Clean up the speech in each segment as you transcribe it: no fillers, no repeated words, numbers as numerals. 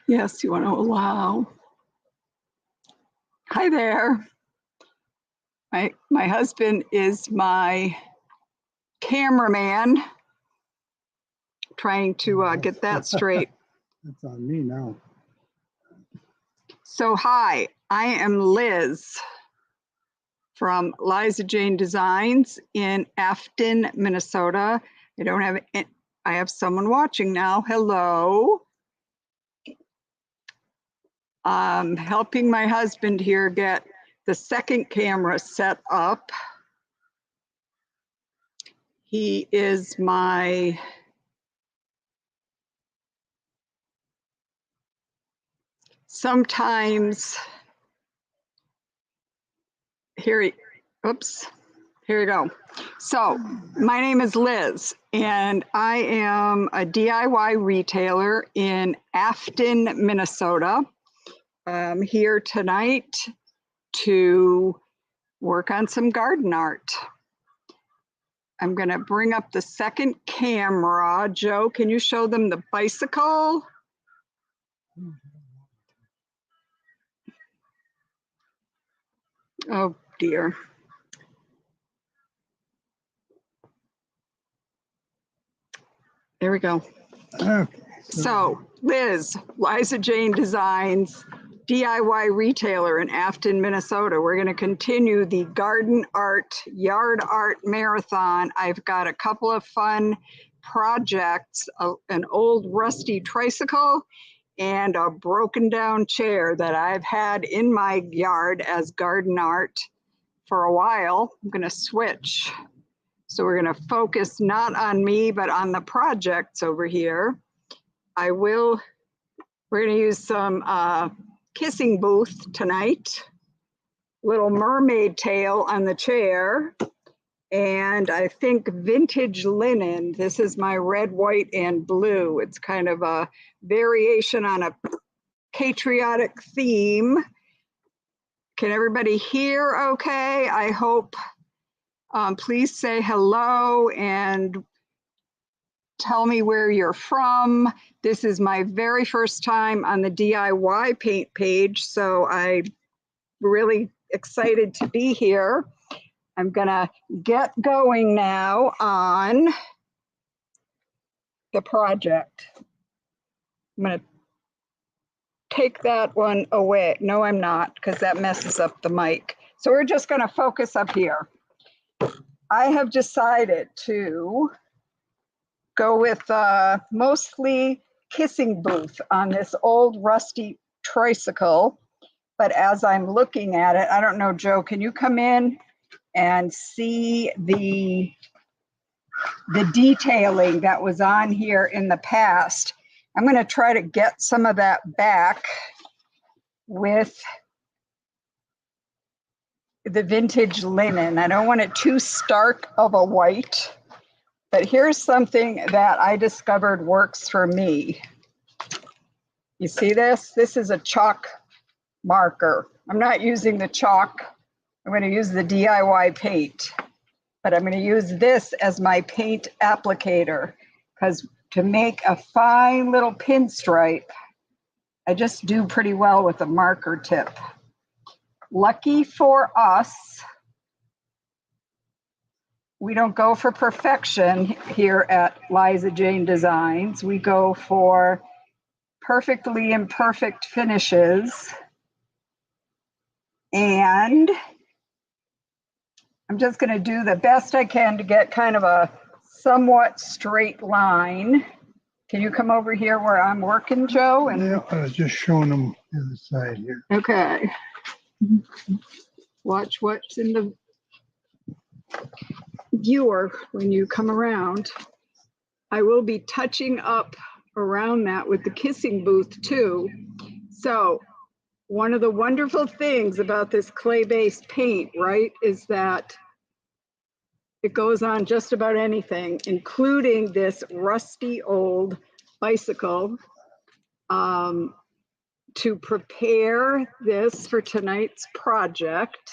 Yes, you want to allow. Hi there. My husband is my cameraman, trying to get that straight. That's on me now. So hi, I am Liz from Liza Jane Designs in Afton, Minnesota. I have someone watching now. Hello. I'm helping my husband here get the second camera set up. He is my sometimes here we go. So my name is Liz and I am a DIY retailer in Afton, Minnesota. I'm here tonight to work on some garden art. I'm going to bring up the second camera. Joe, can you show them the bicycle? Oh dear. There we go. Okay. So Liz, Liza Jane Designs, DIY retailer in Afton, Minnesota. We're going to continue the garden art, yard art marathon. I've got a couple of fun projects, an old rusty tricycle and a broken down chair that I've had in my yard as garden art for a while. I'm going to switch. So we're going to focus not on me, but on the projects over here. We're going to use some Kissing Booth tonight, little mermaid tail on the chair, and I think vintage linen. This is my red, white, and blue. It's kind of a variation on a patriotic theme. Can everybody hear okay? I hope. Please say hello and tell me where you're from. This is my very first time on the DIY paint page, so I'm really excited to be here. I'm gonna get going now on the project. I'm gonna take that one away. No, I'm not, because that messes up the mic. So we're just gonna focus up here. I have decided to go with mostly Kissing Booth on this old rusty tricycle. But as I'm looking at it, I don't know, Joe, can you come in and see the detailing that was on here in the past? I'm going to try to get some of that back with the vintage linen. I don't want it too stark of a white. But here's something that I discovered works for me. You see this? This is a chalk marker. I'm not using the chalk. I'm going to use the DIY paint. But I'm going to use this as my paint applicator, because to make a fine little pinstripe, I just do pretty well with a marker tip. Lucky for us, we don't go for perfection here at Liza Jane Designs. We go for perfectly imperfect finishes. And I'm just going to do the best I can to get kind of a somewhat straight line. Can you come over here where I'm working, Joe? And yeah, I was just showing them the other side here. okay. Watch what's in the viewer when you come around. I will be touching up around that with the Kissing Booth too. So one of the wonderful things about this clay-based paint, right, is that it goes on just about anything, including this rusty old bicycle. To prepare this for tonight's project,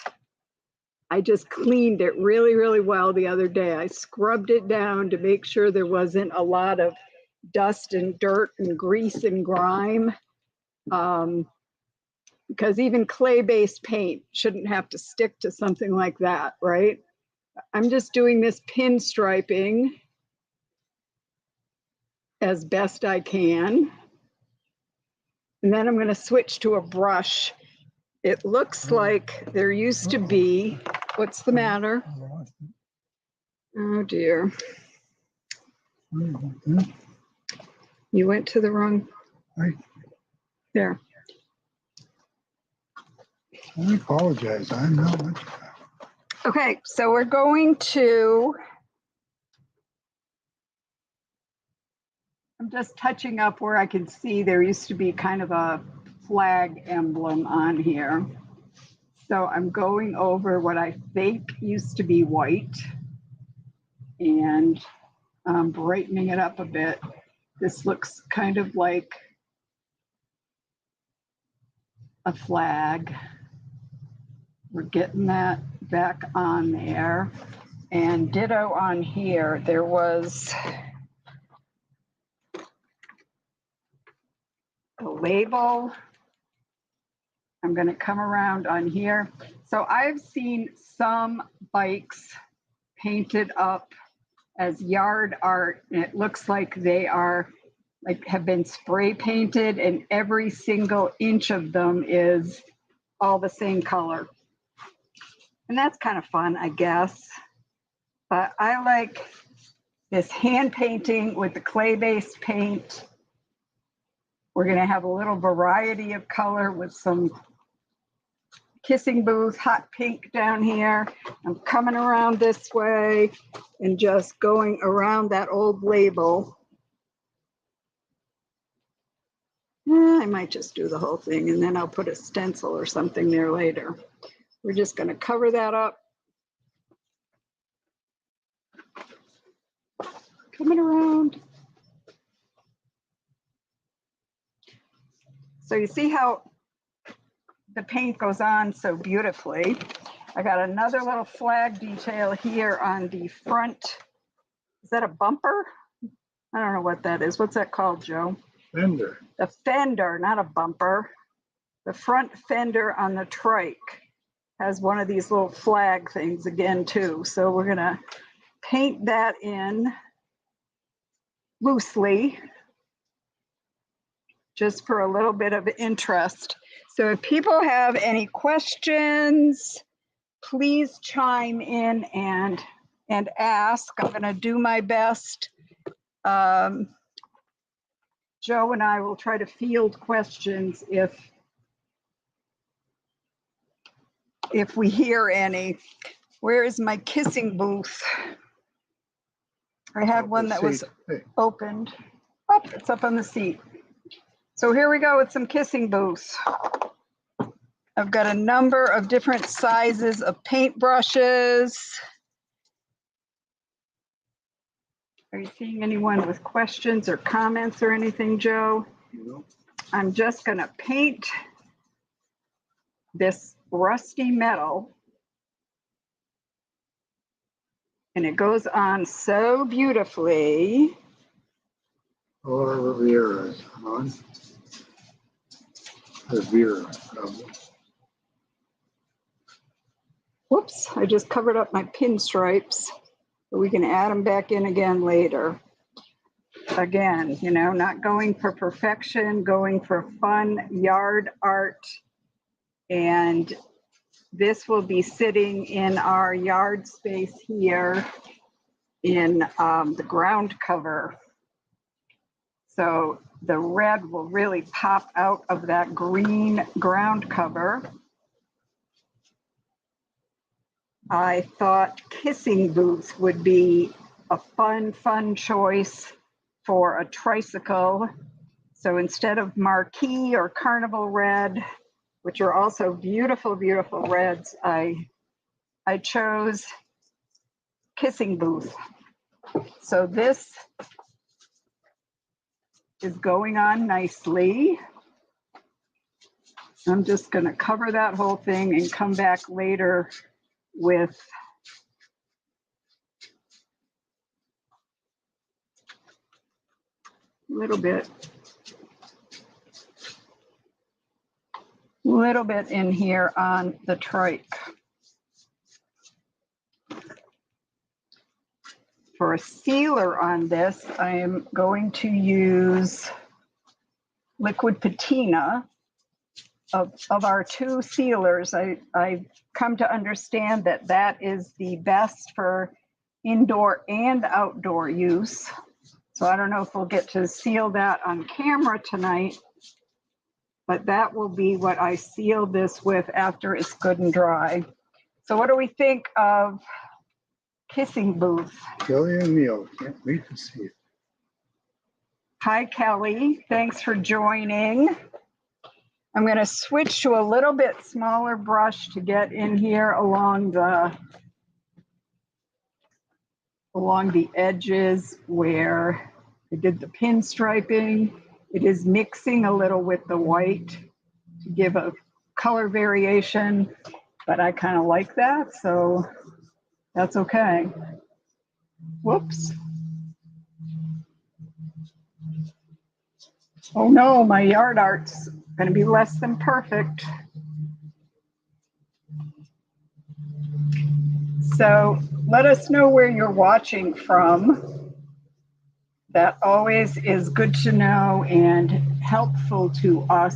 I just cleaned it really, really well the other day. I scrubbed it down to make sure there wasn't a lot of dust and dirt and grease and grime. Because even clay-based paint shouldn't have to stick to something like that, right? I'm just doing this pinstriping as best I can. And then I'm going to switch to a brush. It looks like there used to be, what's the matter? Oh dear. You went to the wrong, there. I apologize. I'm not much. Okay, so we're going to, I'm just touching up where I can see there used to be kind of a flag emblem on here. So I'm going over what I think used to be white and brightening it up a bit. This looks kind of like a flag. We're getting that back on there. And ditto on here, there was a label. I'm going to come around on here. So I've seen some bikes painted up as yard art, and it looks like they are like have been spray painted, and every single inch of them is all the same color. And that's kind of fun, I guess. But I like this hand painting with the clay-based paint. We're going to have a little variety of color with some Kissing Booth hot pink down here. I'm coming around this way and just going around that old label. I might just do the whole thing and then I'll put a stencil or something there later. We're just going to cover that up. Coming around. So you see how the paint goes on so beautifully. I got another little flag detail here on the front. Is that a bumper? I don't know what that is. What's that called, Joe? Fender. The fender, not a bumper. The front fender on the trike has one of these little flag things again too. So we're gonna paint that in loosely, just for a little bit of interest. So if people have any questions, please chime in and ask. I'm gonna do my best. Joe and I will try to field questions if we hear any. Where is my kissing booth? I had one that was opened. Oh, it's up on the seat. So here we go with some kissing booths. I've got a number of different sizes of paint brushes. Are you seeing anyone with questions or comments or anything, Joe? No. I'm just going to paint this rusty metal. And it goes on so beautifully. Or Riviera is on. Riviera, probably. Whoops, I just covered up my pinstripes. But we can add them back in again later. Again, you know, not going for perfection, going for fun yard art. And this will be sitting in our yard space here in the ground cover. So the red will really pop out of that green ground cover. I thought Kissing Booth would be a fun choice for a tricycle. So instead of marquee or carnival red, which are also beautiful, beautiful reds, I chose Kissing Booth. So this is going on nicely. I'm just going to cover that whole thing and come back later with little bit. Little bit in here on the trike. For a sealer on this, I am going to use liquid patina. Of our two sealers, I've come to understand that that is the best for indoor and outdoor use. So I don't know if we'll get to seal that on camera tonight, but that will be what I seal this with after it's good and dry. So what do we think of Kissing Booth? Kelly and Neil, can't wait to see it. Hi, Kelly. Thanks for joining. I'm going to switch to a little bit smaller brush to get in here along the edges where I did the pinstriping. It is mixing a little with the white to give a color variation, but I kind of like that, so that's okay. Whoops. Oh no, my yard art's going to be less than perfect. So let us know where you're watching from. That always is good to know and helpful to us.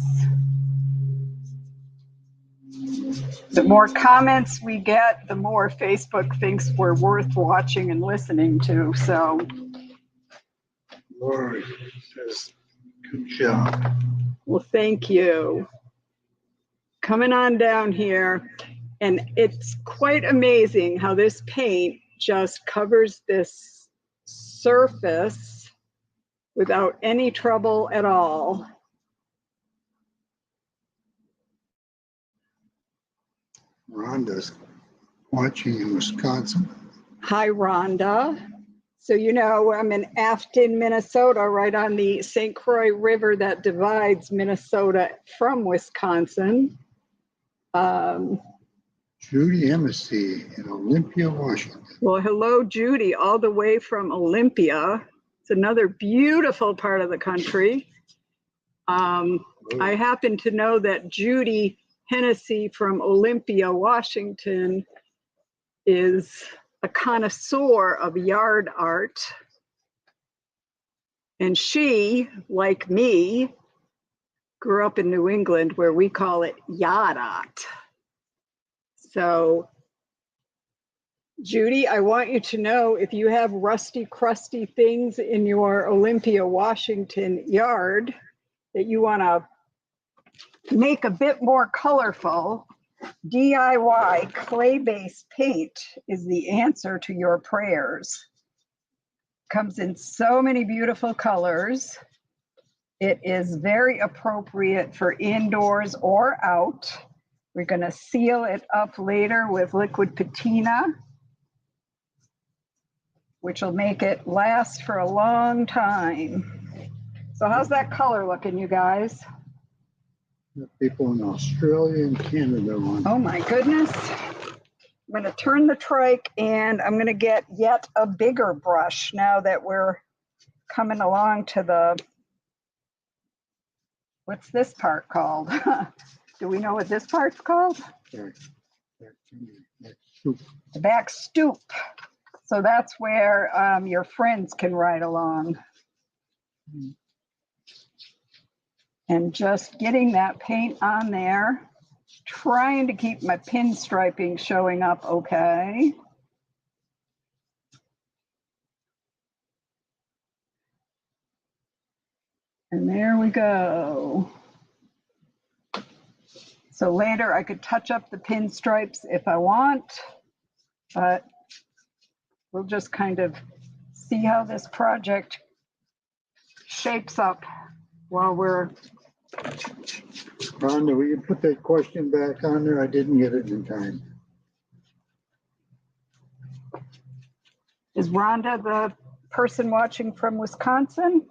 The more comments we get, the more Facebook thinks we're worth watching and listening to. So, Lori says, good job. well, thank you. Coming on down here, and it's quite amazing how this paint just covers this surface without any trouble at all. Rhonda's watching in Wisconsin. Hi, Rhonda. So you know, I'm in Afton, Minnesota, right on the St. Croix River that divides Minnesota from Wisconsin. Judy Embassy in Olympia, Washington. Well, hello, Judy, all the way from Olympia. It's another beautiful part of the country. I happen to know that Judy Hennessy from Olympia, Washington, is a connoisseur of yard art. And she, like me, grew up in New England where we call it yard art. So, Judy, I want you to know if you have rusty, crusty things in your Olympia, Washington yard that you want to make a bit more colorful, DIY clay-based paint is the answer to your prayers. Comes in so many beautiful colors. It is very appropriate for indoors or out. We're going to seal it up later with liquid patina, which will make it last for a long time. So how's that color looking, you guys? People in Australia and Canada on. Oh my goodness. I'm going to turn the trike and I'm going to get yet a bigger brush now that we're coming along to the, what's this part called? Do we know what this part's called? Back stoop. The back stoop. So that's where your friends can ride along. And just getting that paint on there, trying to keep my pinstriping showing up okay. And there we go. So later I could touch up the pinstripes if I want, but we'll just kind of see how this project shapes up while we're. Rhonda, will you put that question back on there? I didn't get it in time. Is Rhonda the person watching from Wisconsin?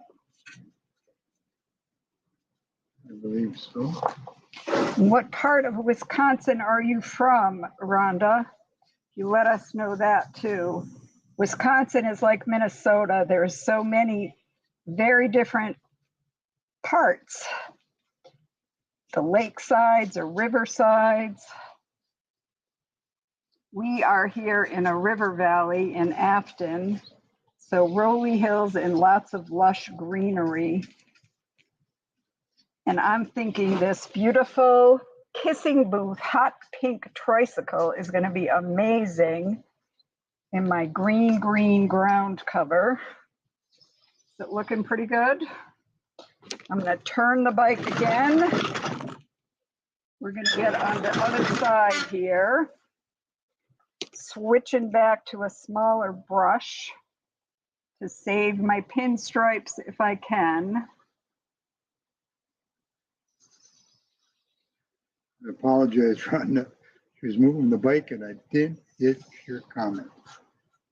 I believe so. What part of Wisconsin are you from, Rhonda? You let us know that too. Wisconsin is like Minnesota. There's so many very different parts. The lake sides or river sides. We are here in a river valley in Afton, so rolly hills and lots of lush greenery. And I'm thinking this beautiful Kissing Booth hot pink tricycle is going to be amazing in my green ground cover. Is it looking pretty good? I'm going to turn the bike again. We're going to get on the other side here. Switching back to a smaller brush to save my pinstripes if I can. I apologize, Rhonda. She was moving the bike and I did get your comment.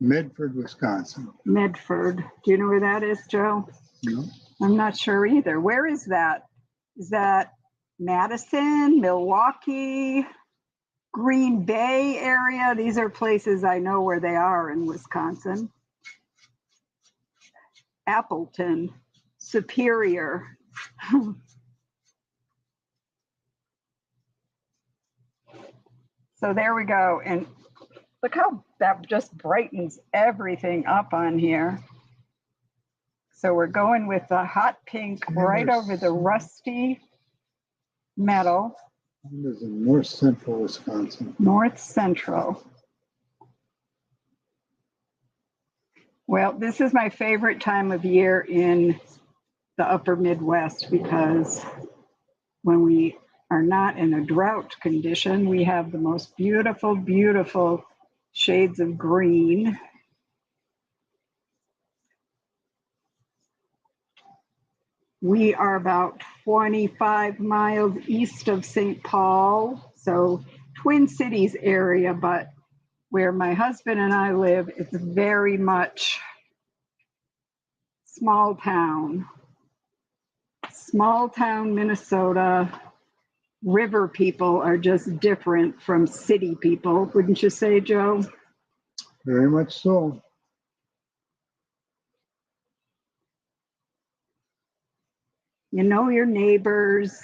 Medford, Wisconsin. Medford. Do you know where that is, Joe? No. I'm not sure either. Where is that? Is that Madison, Milwaukee, Green Bay area? These are places I know where they are in Wisconsin. Appleton, Superior. So there we go. And look how that just brightens everything up on here. So we're going with the hot pink right over the rusty metal. This is in north central Wisconsin. North central. Well, this is my favorite time of year in the upper Midwest because when we are not in a drought condition, we have the most beautiful, beautiful shades of green. We are about 25 miles east of St. Paul, so Twin Cities area, but where my husband and I live, it's very much small town. Small town Minnesota. River people are just different from city people, wouldn't you say, Joe? Very much so. You know your neighbors.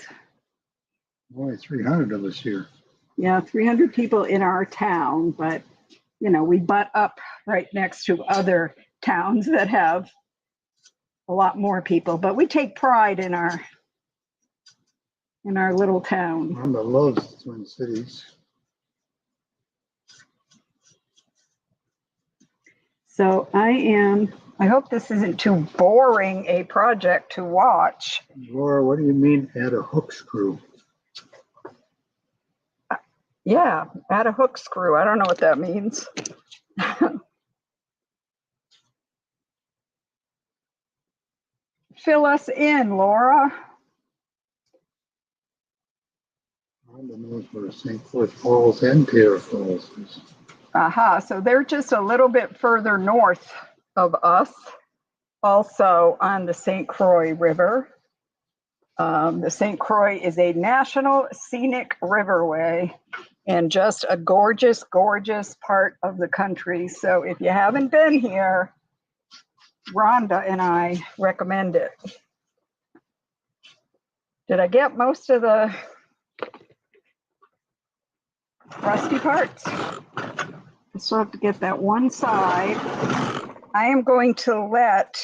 Boy, 300 of us here. Yeah, 300 people in our town, but you know, we butt up right next to other towns that have a lot more people, but we take pride in our little town. Rhonda loves Twin Cities. So I hope this isn't too boring a project to watch. Laura, what do you mean add a hook screw? Yeah, add a hook screw. I don't know what that means. Fill us in, Laura. Rhonda knows where St. Clair Falls and Taylor Falls is. Aha, so they're just a little bit further north of us, also on the St. Croix River. The St. Croix is a national scenic riverway and just a gorgeous, gorgeous part of the country. So if you haven't been here, Rhonda and I recommend it. Did I get most of the rusty parts? I still have to get that one side. I am going to let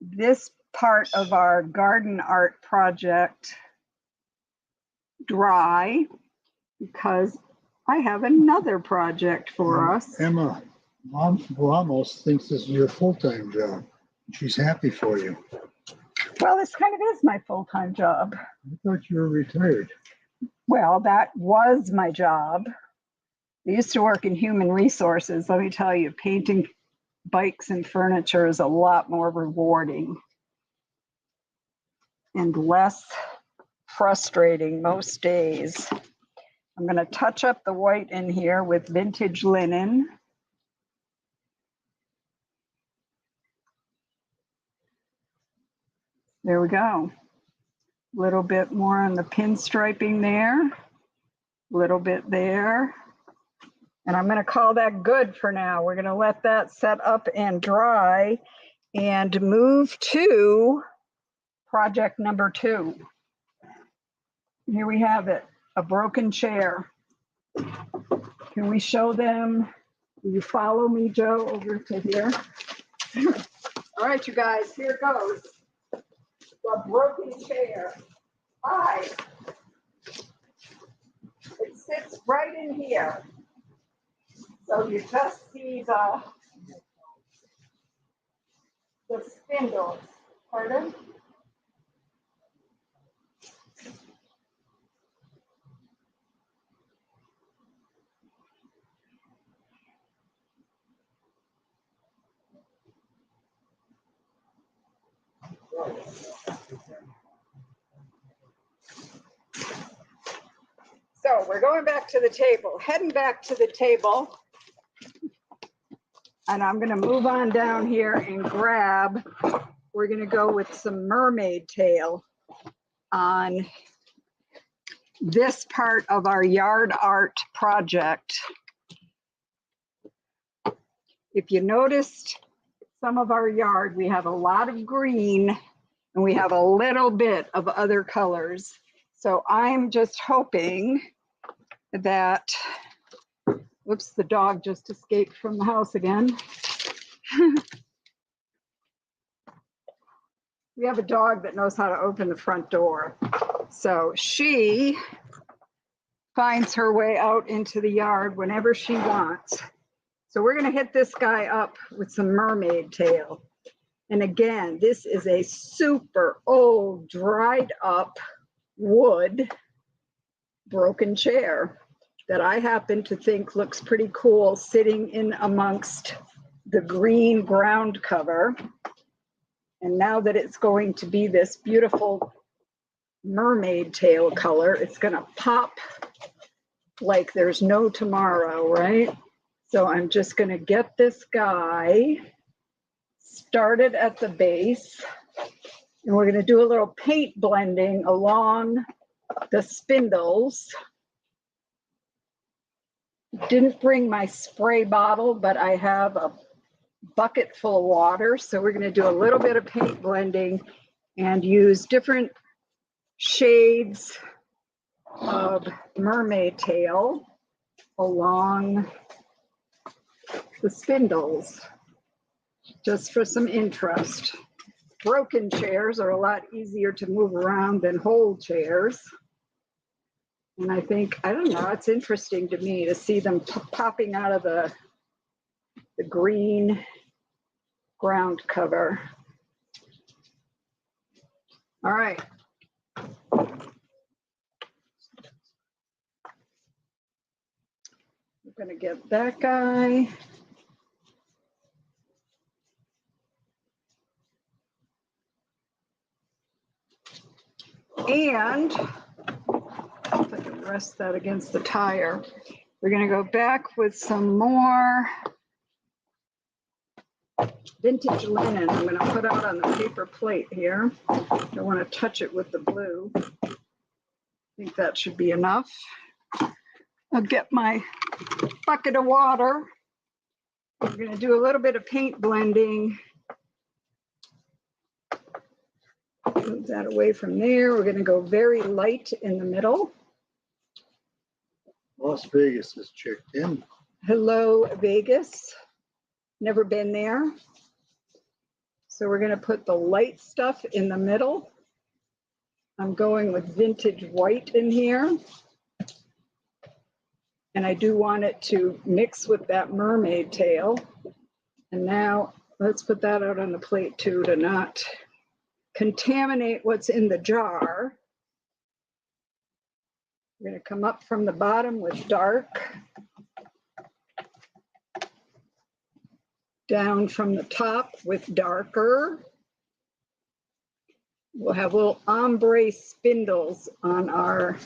this part of our garden art project dry because I have another project for us. Emma Ramos thinks this is your full-time job. She's happy for you. Well, this kind of is my full-time job. I thought you were retired. Well, that was my job. I used to work in human resources. Let me tell you, painting bikes and furniture is a lot more rewarding and less frustrating most days. I'm going to touch up the white in here with vintage linen. There we go. A little bit more on the pinstriping there, a little bit there. And I'm going to call that good for now. We're going to let that set up and dry. and move to project number 2. Here we have it, a broken chair. Can we show them? Will you follow me, Joe, over to here? All right, you guys, here it goes. The broken chair. Hi. It sits right in here. So you just see the spindles. Pardon? So we're going back to the table, heading back to the table. And I'm going to move on down here and grab, we're going to go with some mermaid tail on this part of our yard art project. If you noticed some of our yard, we have a lot of green and we have a little bit of other colors. So I'm just hoping that, whoops, the dog just escaped from the house again. We have a dog that knows how to open the front door. So she finds her way out into the yard whenever she wants. So we're going to hit this guy up with some mermaid tail. And again, this is a super old, dried up wood broken chair that I happen to think looks pretty cool sitting in amongst the green ground cover. And now that it's going to be this beautiful mermaid tail color, it's going to pop like there's no tomorrow, right? So I'm just going to get this guy started at the base, and we're going to do a little paint blending along the spindles. Didn't bring my spray bottle, but I have a bucket full of water. So we're going to do a little bit of paint blending and use different shades of mermaid tail along the spindles, just for some interest. Broken chairs are a lot easier to move around than whole chairs. And I think, I don't know, it's interesting to me to see them popping out of the green ground cover. All right. We're going to get that guy. And if I can rest that against the tire, we're going to go back with some more vintage linen. I'm going to put out on the paper plate here. Don't want to touch it with the blue. I think that should be enough. I'll get my bucket of water. We're going to do a little bit of paint blending. Move that away from there. We're going to go very light in the middle. Las Vegas is checked in. Hello, Vegas. Never been there. So we're going to put the light stuff in the middle. I'm going with vintage white in here. And I do want it to mix with that mermaid tail. And now let's put that out on the plate too, to not contaminate what's in the jar. We're going to come up from the bottom with dark, down from the top with darker. We'll have little ombre spindles on our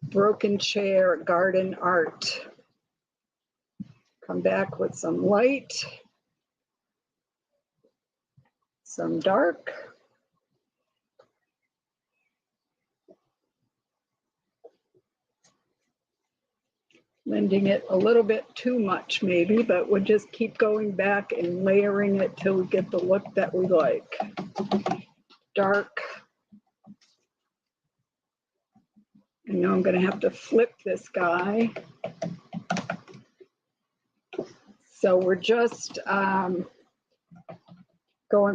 broken chair garden art. Come back with some light, some dark. blending it a little bit too much maybe, but we'll just keep going back and layering it till we get the look that we like. Dark. I know I'm going to have to flip this guy. So we're just going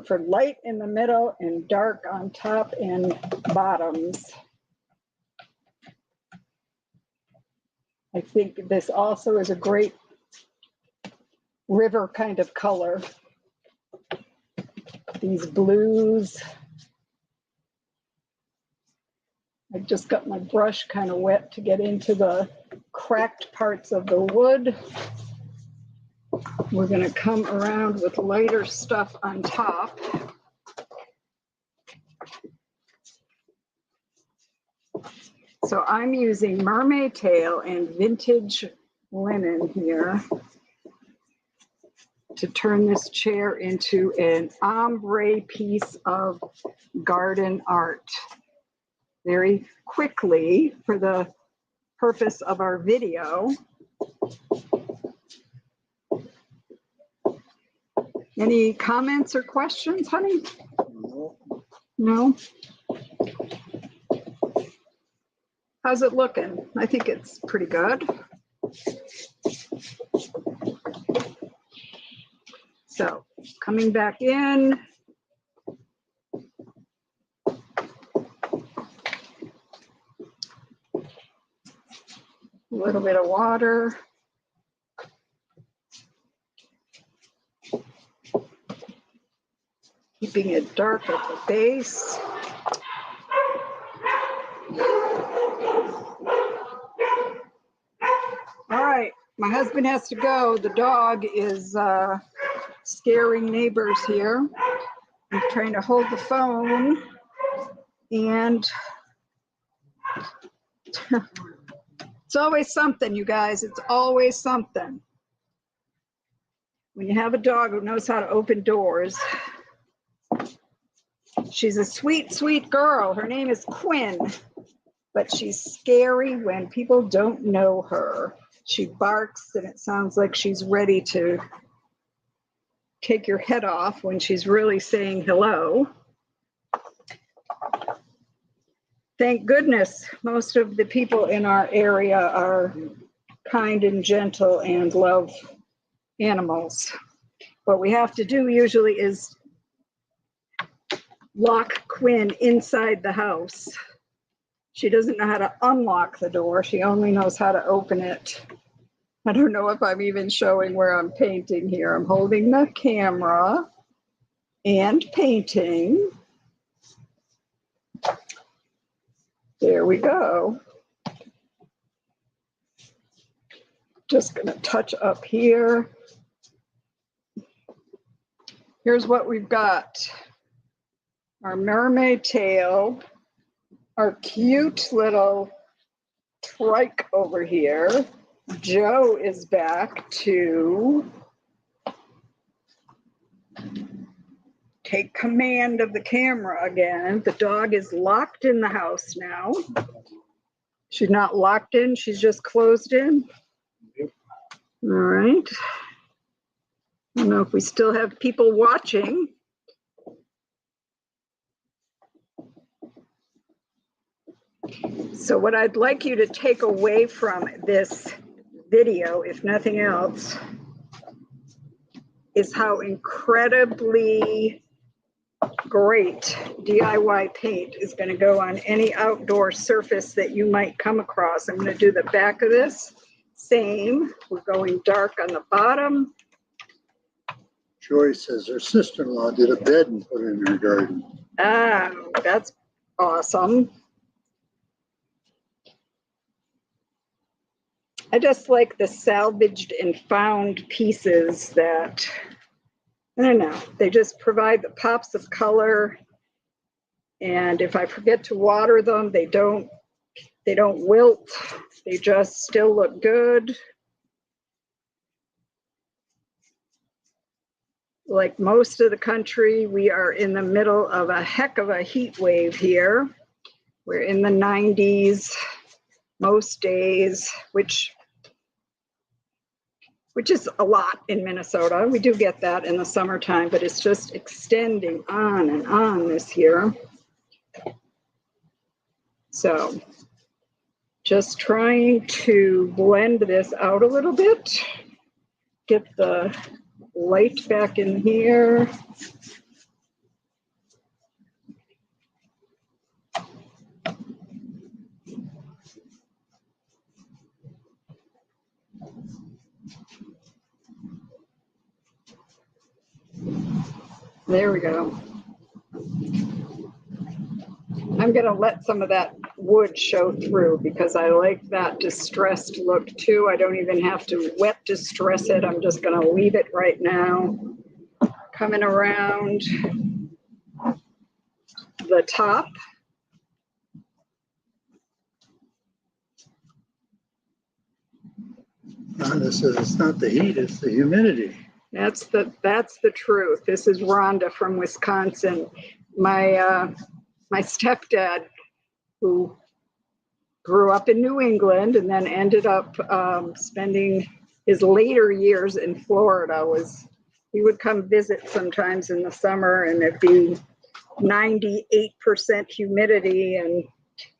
for light in the middle and dark on top and bottoms. I think this also is a great river kind of color. These blues. I just got my brush kind of wet to get into the cracked parts of the wood. We're going to come around with lighter stuff on top. So I'm using mermaid tail and vintage linen here to turn this chair into an ombre piece of garden art. Very quickly for the purpose of our video. Any comments or questions, honey? No? How's it looking? I think it's pretty good. So coming back in. A little bit of water. Keeping it dark at the base. All right, my husband has to go. The dog is scaring neighbors here. I'm trying to hold the phone and it's always something, you guys. It's always something. When you have a dog who knows how to open doors. She's a sweet, sweet girl. Her name is Quinn, but she's scary when people don't know her. She barks and it sounds like she's ready to take your head off when she's really saying hello. Thank goodness most of the people in our area are kind and gentle and love animals. What we have to do usually is lock Quinn inside the house. She doesn't know how to unlock the door. She only knows how to open it. I don't know if I'm even showing where I'm painting here. I'm holding the camera and painting. There we go. Just gonna touch up here. Here's what we've got. Our mermaid tail, our cute little trike over here. Joe is back to take command of the camera again. The dog is locked in the house now. She's not locked in, she's just closed in. Yep. All right. I don't know if we still have people watching. So what I'd like you to take away from this video, if nothing else, is how incredibly great DIY paint is going to go on any outdoor surface that you might come across. I'm going to do the back of this. Same. We're going dark on the bottom. Joy says her sister-in-law did a bed and put it in her garden. Ah, that's awesome. I just like the salvaged and found pieces that, I don't know, they just provide the pops of color. And if I forget to water them, they don't wilt. They just still look good. Like most of the country, we are in the middle of a heck of a heat wave here. We're in the 90s most days, which which is a lot in Minnesota. We do get that in the summertime, but it's just extending on and on this year. So just trying to blend this out a little bit, get the light back in here. There we go. I'm going to let some of that wood show through because I like that distressed look too. I don't even have to wet distress it. I'm just going to leave it right now. Coming around the top. Rhonda says it's not the heat, it's the humidity. That's the truth. This is Rhonda from Wisconsin. My stepdad, who grew up in New England and then ended up spending his later years in Florida, he would come visit sometimes in the summer, and it'd be 98% humidity, and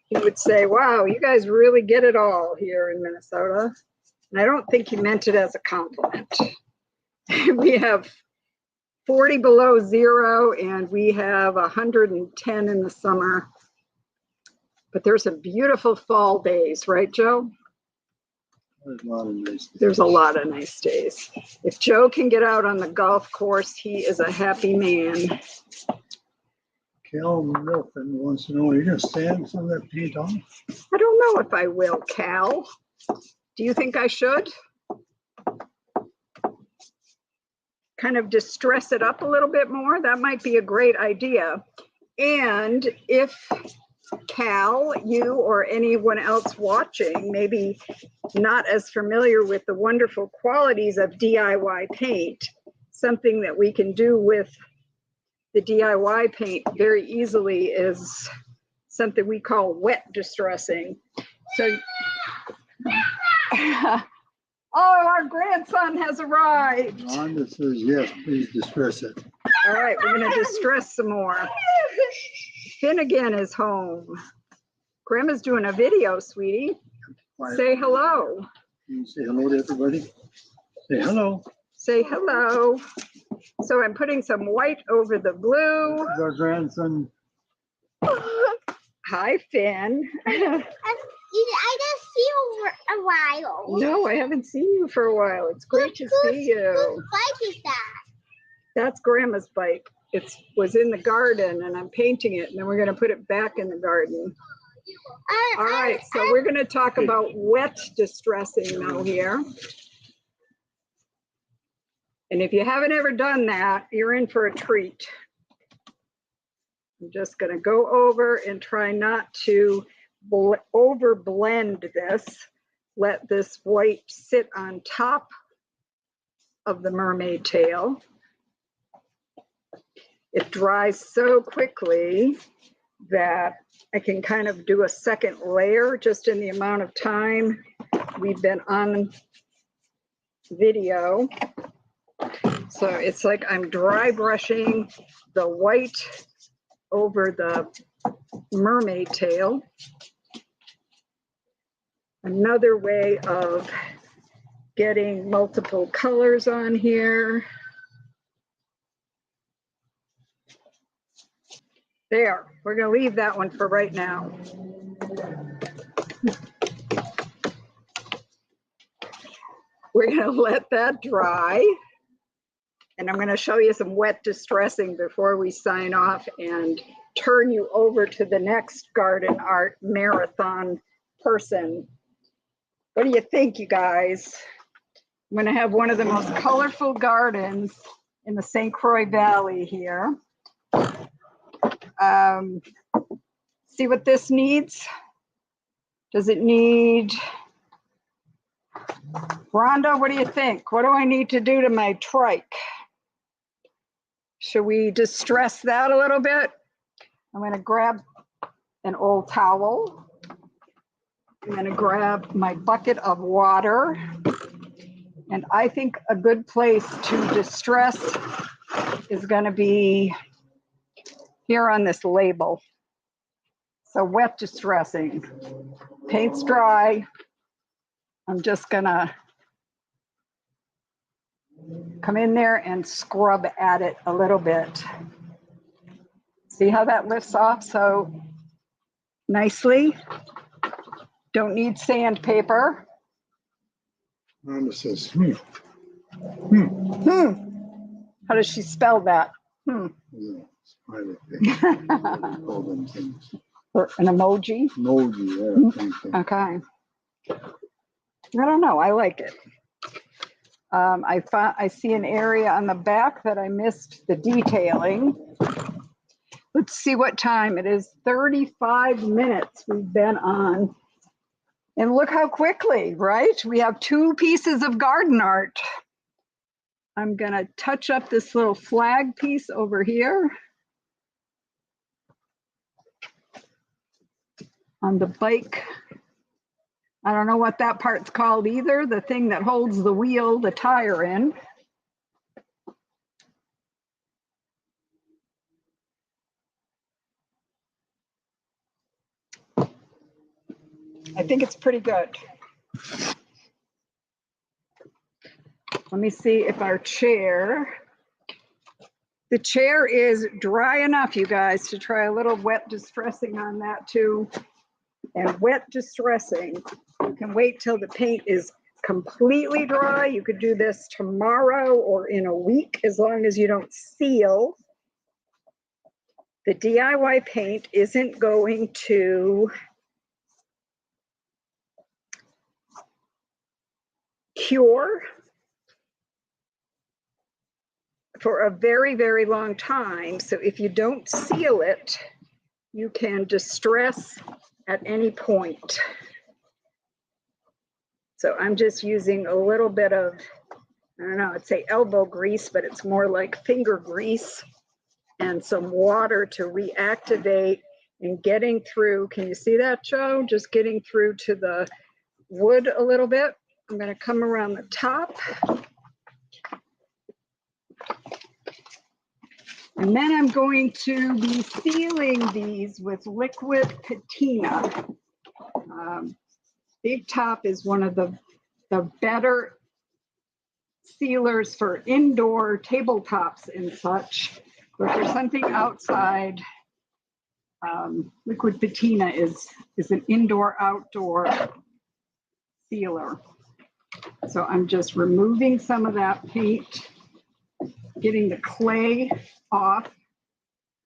he would say, "Wow, you guys really get it all here in Minnesota." And I don't think he meant it as a compliment. We have 40 below zero, and we have 110 in the summer. But there's some beautiful fall days, right, Joe? There's a lot of nice days. There's a lot of nice days. If Joe can get out on the golf course, he is a happy man. Cal Milton wants to know, are you going to sand some of that paint off? I don't know if I will, Cal. Do you think I should? Kind of distress it up a little bit more? That might be a great idea. And if Cal, you or anyone else watching, maybe not as familiar with the wonderful qualities of DIY paint, something that we can do with the DIY paint very easily is something we call wet distressing. So, oh, our grandson has arrived. Rhonda says, yes, please distress it. All right, we're going to distress some more. Finnegan is home. Grandma's doing a video, sweetie. Quiet. Say hello. Can you say hello to everybody? Say hello. Say hello. So I'm putting some white over the blue. This is our grandson. Hi, Finn. I just see you for a while. No, I haven't seen you for a while. It's great to see you. Whose bike is that? That's Grandma's bike. It was in the garden, and I'm painting it, and then we're going to put it back in the garden. All right, so we're going to talk about wet distressing now here. And if you haven't ever done that, you're in for a treat. I'm just going to go over and try not to over blend this. Let this white sit on top of the mermaid tail. It dries so quickly that I can kind of do a second layer just in the amount of time we've been on video. So it's like I'm dry brushing the white over the mermaid tail. Another way of getting multiple colors on here. There, we're going to leave that one for right now. We're going to let that dry. And I'm going to show you some wet distressing before we sign off and turn you over to the next garden art marathon person. What do you think, you guys? I'm going to have one of the most colorful gardens in the St. Croix Valley here. See what this needs? Does it need, Rhonda, what do you think? What do I need to do to my trike? Should we distress that a little bit? I'm going to grab an old towel. I'm going to grab my bucket of water. And I think a good place to distress is going to be here on this label. So wet distressing. Paint's dry. I'm just going to come in there and scrub at it a little bit. See how that lifts off so nicely? Don't need sandpaper. Rhonda says, How does she spell that? Yeah, smiley face. Call them things. Or an emoji? Emoji, yeah, same thing. Okay. I don't know. I like it. I see an area on the back that I missed the detailing. Let's see what time it is. 35 minutes we've been on. And look how quickly, right? We have 2 pieces of garden art. I'm going to touch up this little flag piece over here. On the bike. I don't know what that part's called either. The thing that holds the wheel, the tire in. I think it's pretty good. Let me see if our chair, the chair is dry enough, you guys, to try a little wet distressing on that too. And wet distressing, you can wait till the paint is completely dry. You could do this tomorrow or in a week, as long as you don't seal. The DIY paint isn't going to cure for a very, very long time. So if you don't seal it, you can distress at any point. So I'm just using a little bit of, I don't know, I'd say elbow grease, but it's more like finger grease, and some water to reactivate and getting through. Can you see that, Joe? Just getting through to the wood a little bit. I'm going to come around the top. And then I'm going to be sealing these with liquid patina. Big Top is one of the better sealers for indoor tabletops and such. But for something outside, liquid patina is an indoor-outdoor sealer. So I'm just removing some of that paint, getting the clay off,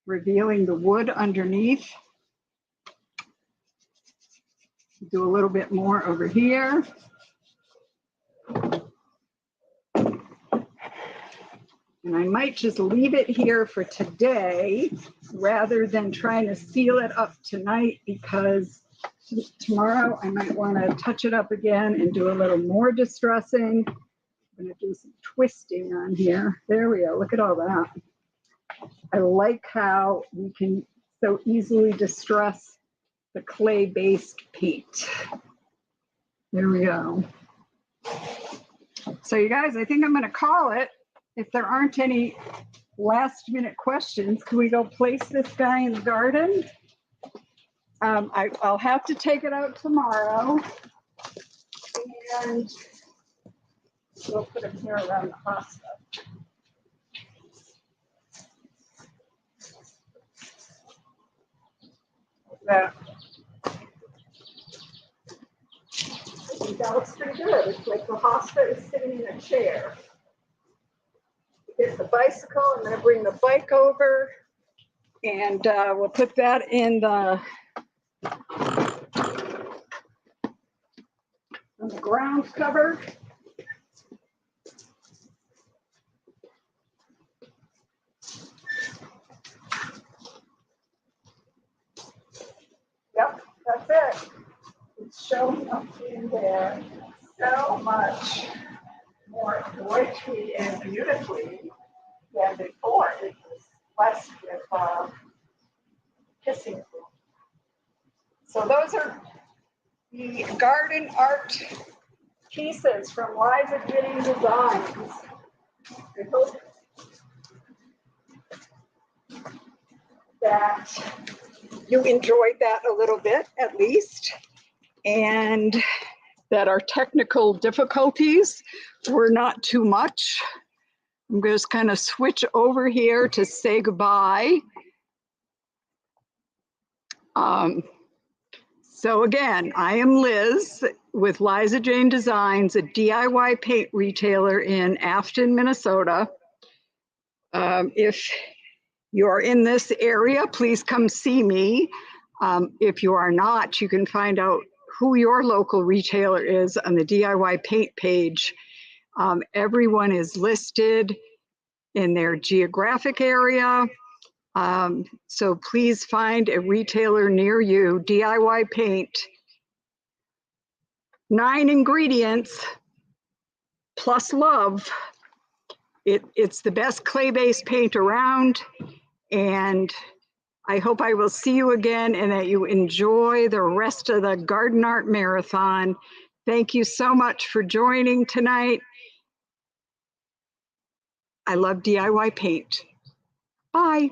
revealing the wood underneath. Do a little bit more over here. And I might just leave it here for today rather than trying to seal it up tonight, because tomorrow I might want to touch it up again and do a little more distressing. I'm going to do some twisting on here. There we go. Look at all that. I like how we can so easily distress the clay-based paint. There we go. So you guys, I think I'm going to call it. If there aren't any last minute questions, can we go place this guy in the garden? I'll have to take it out tomorrow. And we'll put him here around the hospital. That looks pretty good. It's like the hospital is sitting in a chair. Here's the bicycle. I'm going to bring the bike over, and we'll put that in the ground cover. Yep, that's it. It's showing up in there so much more adroitly and beautifully than before. It was blessed with Kissing Booth. So those are the garden art pieces from Liza Jane Designs. I hope that you enjoyed that a little bit at least, and that our technical difficulties were not too much. I'm just kind of switch over here to say goodbye. So again, I am Liz with Liza Jane Designs, a DIY paint retailer in Afton, Minnesota. If you are in this area, please come see me. If you are not, you can find out who your local retailer is on the DIY paint page. Everyone is listed in their geographic area. So please find a retailer near you. DIY paint, 9 ingredients plus love. It's the best clay-based paint around, and I hope I will see you again and that you enjoy the rest of the Garden Art Marathon. Thank you so much for joining tonight. I love DIY paint. Bye.